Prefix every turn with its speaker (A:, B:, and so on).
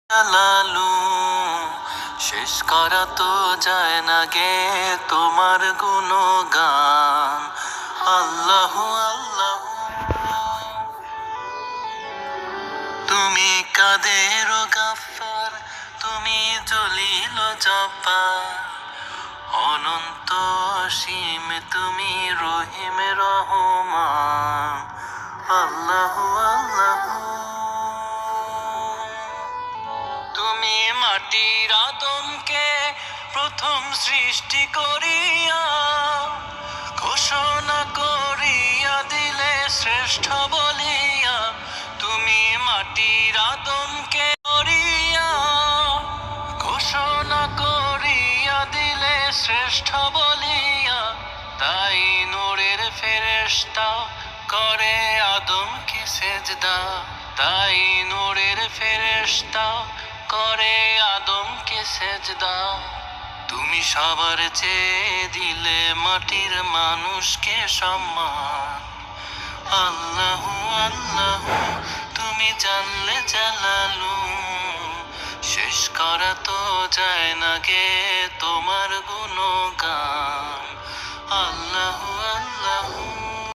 A: জালালু শেষ করা তো যায় না গে তোমার গুণগান। আল্লাহ আল্লাহ তুমি কাদের গাফফার, তুমি জলিল জব্বার, অনন্ত অসীম তুমি রহিম রহমান। আল্লাহ আল্লাহ তুমি মাটির আদমকে প্রথম সৃষ্টি করিয়া ঘোষণা করিয়া দিলে শ্রেষ্ঠ বলিয়া। তুমি মাটির আদমকে করিয়া ঘোষণা করিয়া দিলে শ্রেষ্ঠ বলিয়া। তাই নূরের ফেরেশতা করে আদমকে সেজদা, তাই নূরের ফেরেশতা করে আদমকে সেজদা। তুমি সবার চেয়ে দিলে মাটির মানুষকে সম্মান। আল্লাহ আল্লাহ তুমি জানলে জালালু শেষ করা তো যায় না গে তোমার গুণগান।